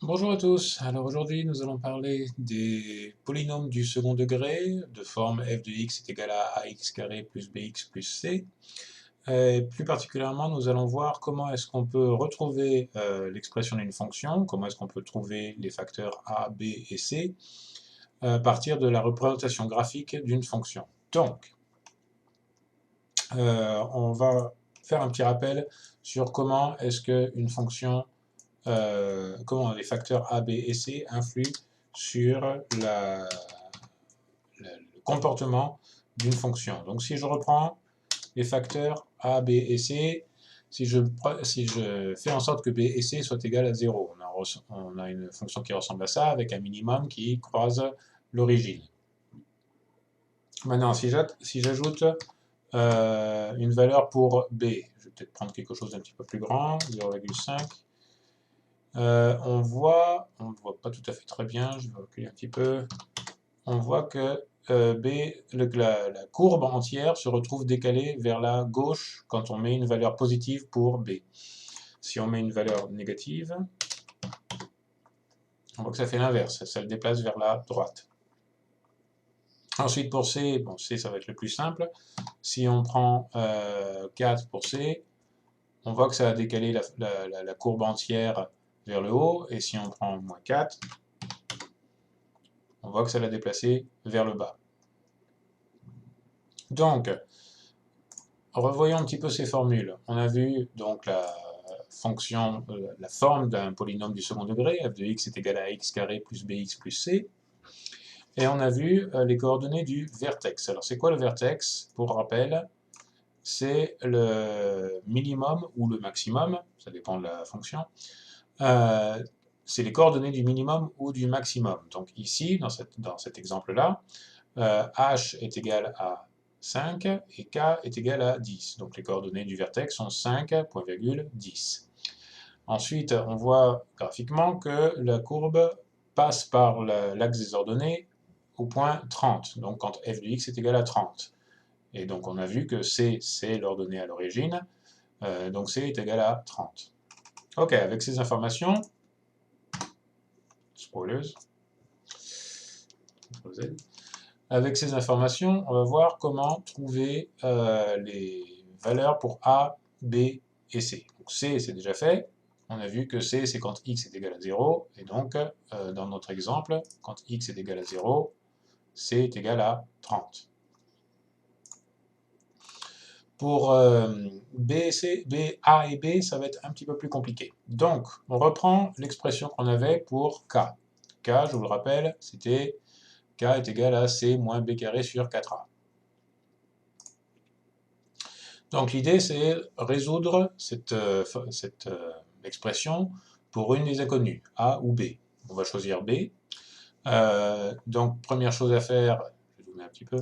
Bonjour à tous, alors aujourd'hui nous allons parler des polynômes du second degré de forme f de x est égal à ax carré plus bx plus c. Et plus particulièrement nous allons voir comment est-ce qu'on peut retrouver l'expression d'une fonction, comment est-ce qu'on peut trouver les facteurs a, b et c à partir de la représentation graphique d'une fonction. Donc, on va faire un petit rappel sur comment est-ce qu'une fonction comment les facteurs A, B et C influent sur le comportement d'une fonction. Donc si je reprends les facteurs A, B et C, si je fais en sorte que B et C soient égales à 0, on a une fonction qui ressemble à ça, avec un minimum qui croise l'origine. Maintenant, si j'ajoute une valeur pour B, je vais peut-être prendre quelque chose d'un petit peu plus grand, 0,5, on ne voit pas tout à fait très bien, je vais reculer un petit peu. On voit que la courbe entière se retrouve décalée vers la gauche quand on met une valeur positive pour B. Si on met une valeur négative, on voit que ça fait l'inverse, ça le déplace vers la droite. Ensuite pour C, bon C ça va être le plus simple. Si on prend 4 pour C, on voit que ça a décalé la courbe entière vers le haut, et si on prend moins 4, on voit que ça l'a déplacé vers le bas. Donc, revoyons un petit peu ces formules. On a vu donc la forme d'un polynôme du second degré, f de x est égal à x carré plus bx plus c. Et on a vu les coordonnées du vertex. Alors c'est quoi le vertex? Pour rappel, c'est le minimum ou le maximum, ça dépend de la fonction. C'est les coordonnées du minimum ou du maximum. Donc ici, dans cet exemple-là, h est égal à 5 et k est égal à 10. Donc les coordonnées du vertex sont 5, point virgule, 10. Ensuite, on voit graphiquement que la courbe passe par l'axe des ordonnées au point 30, donc quand f de x est égal à 30. Et donc on a vu que c, c'est l'ordonnée à l'origine, donc c est égal à 30. Ok, avec ces informations, spoilers, avec ces informations, on va voir comment trouver les valeurs pour A, B et C. Donc C, c'est déjà fait. On a vu que C, c'est quand x est égal à 0. Et donc, dans notre exemple, quand x est égal à 0, C est égal à 30. Pour B, C, B, A et B, ça va être un petit peu plus compliqué. Donc, on reprend l'expression qu'on avait pour K. K, je vous le rappelle, c'était K est égal à C moins B carré sur 4A. Donc l'idée, c'est résoudre cette expression pour une des inconnues, A ou B. On va choisir B. Donc première chose à faire, je vais zoomer un petit peu.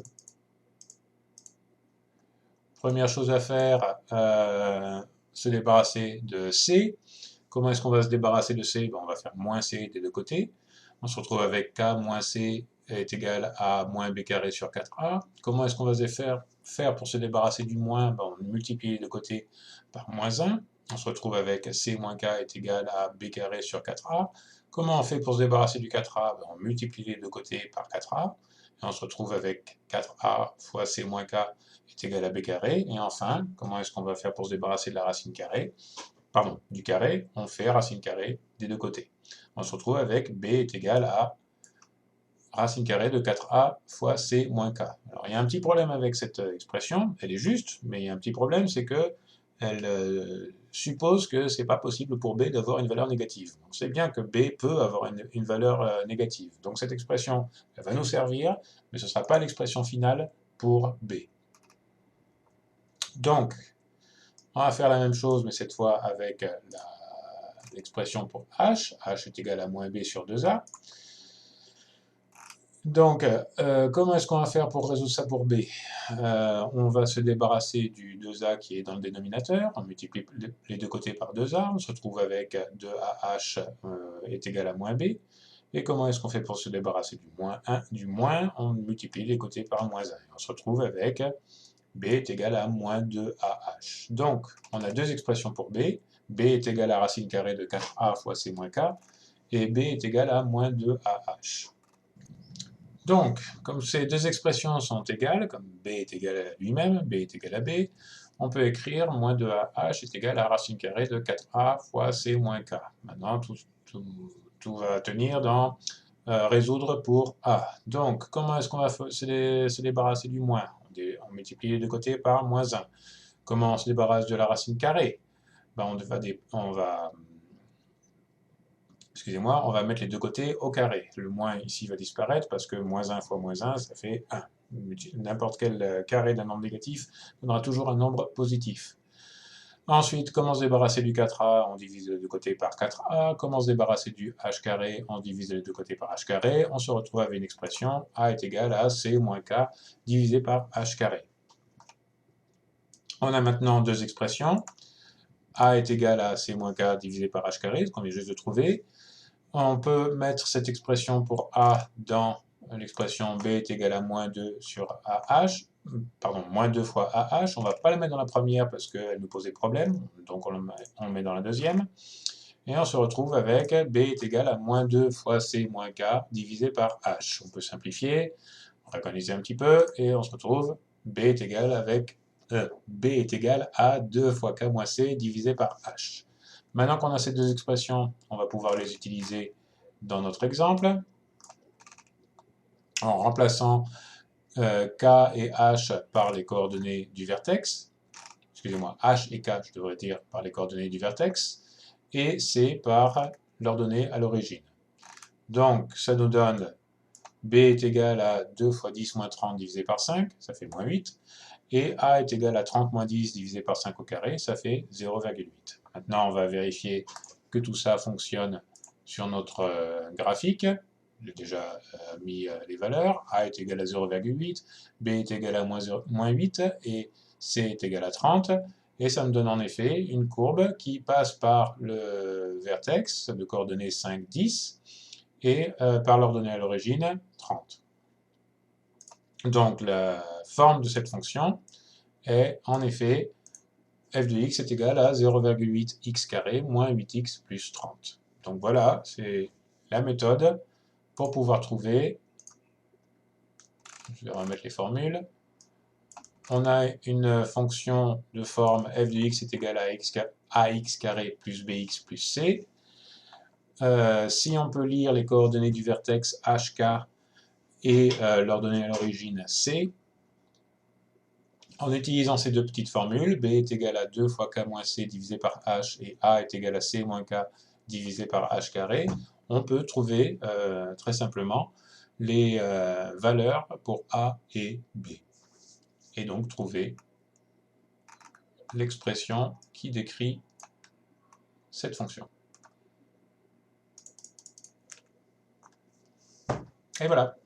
Première chose à faire, se débarrasser de C. Comment est-ce qu'on va se débarrasser de C? On va faire moins C des deux côtés. On se retrouve avec K moins C est égal à moins B carré sur 4A. Comment est-ce qu'on va faire pour se débarrasser du moins? On multiplie les deux côtés par moins 1. On se retrouve avec C moins K est égal à B carré sur 4A. Comment on fait pour se débarrasser du 4A? On multiplie les deux côtés par 4A. Et on se retrouve avec 4A fois C moins K est égal à B carré. Et enfin, comment est-ce qu'on va faire pour se débarrasser de la racine carrée? Pardon, du carré, on fait racine carrée des deux côtés. On se retrouve avec B est égal à racine carrée de 4A fois C moins K. Alors il y a un petit problème avec cette expression, elle est juste, mais il y a un petit problème, c'est que elle suppose que c'est pas possible pour B d'avoir une valeur négative. Donc c'est bien que B peut avoir une valeur négative. Donc cette expression, elle va nous servir, mais ce ne sera pas l'expression finale pour B. Donc, on va faire la même chose, mais cette fois avec l'expression pour h. H est égal à moins b sur 2a. Donc, comment est-ce qu'on va faire pour résoudre ça pour b? On va se débarrasser du 2a qui est dans le dénominateur. On multiplie les deux côtés par 2a. On se retrouve avec 2ah est égal à moins b. Et comment est-ce qu'on fait pour se débarrasser du moins 1? Du moins, on multiplie les côtés par moins 1. On se retrouve avec b est égal à moins 2ah. Donc, on a deux expressions pour b. B est égal à racine carrée de 4a fois c moins k, et B est égal à moins 2AH. Donc, comme ces deux expressions sont égales, comme B est égal à lui-même, B est égal à B, on peut écrire moins 2AH est égal à racine carrée de 4a fois c moins k. Maintenant, tout va tenir dans résoudre pour A. Donc, comment est-ce qu'on va se débarrasser du moins? On multiplie les deux côtés par moins 1. Comment on se débarrasse de la racine carrée? Ben, on va mettre les deux côtés au carré. Le moins ici va disparaître parce que moins 1 fois moins 1, ça fait 1. N'importe quel carré d'un nombre négatif donnera toujours un nombre positif. Ensuite, comment se débarrasser du 4a? On divise les deux côtés par 4a. Comment se débarrasser du h carré? On divise les deux côtés par h carré. On se retrouve avec une expression a est égal à c moins k divisé par h carré. On a maintenant deux expressions. A est égal à c moins k divisé par h carré, ce qu'on vient juste de trouver. On peut mettre cette expression pour a dans l'expression b est égal à moins 2 sur ah, pardon, moins 2 fois ah. On ne va pas la mettre dans la première parce qu'elle nous posait problème, donc on le met dans la deuxième. Et on se retrouve avec b est égal à moins 2 fois c moins k divisé par h. On peut simplifier, organiser un petit peu, et on se retrouve b est égal à 2 fois k moins c divisé par h. Maintenant qu'on a ces deux expressions, on va pouvoir les utiliser dans notre exemple, en remplaçant k et h par les coordonnées du vertex, excusez-moi, h et k, je devrais dire, par les coordonnées du vertex, et c par leurs données à l'origine. Donc, ça nous donne b est égal à 2 fois 10 moins 30 divisé par 5, ça fait moins 8, et a est égal à 30 moins 10 divisé par 5 au carré, ça fait 0,8. Maintenant, on va vérifier que tout ça fonctionne sur notre graphique. J'ai déjà mis les valeurs. A est égal à 0,8, B est égal à moins 8, et C est égal à 30. Et ça me donne en effet une courbe qui passe par le vertex de coordonnées 5, 10, et par l'ordonnée à l'origine, 30. Donc la forme de cette fonction est en effet f de x est égal à 0,8x carré moins 8x plus 30. Donc voilà, c'est la méthode pour pouvoir trouver, je vais remettre les formules, on a une fonction de forme f de x est égal à ax carré plus bx plus c. Si on peut lire les coordonnées du vertex hk et leur donner à l'origine c, en utilisant ces deux petites formules, b est égal à 2 fois k moins c divisé par h et a est égal à c moins k divisé par h carré, on peut trouver très simplement les valeurs pour a et b. Et donc trouver l'expression qui décrit cette fonction. Et voilà.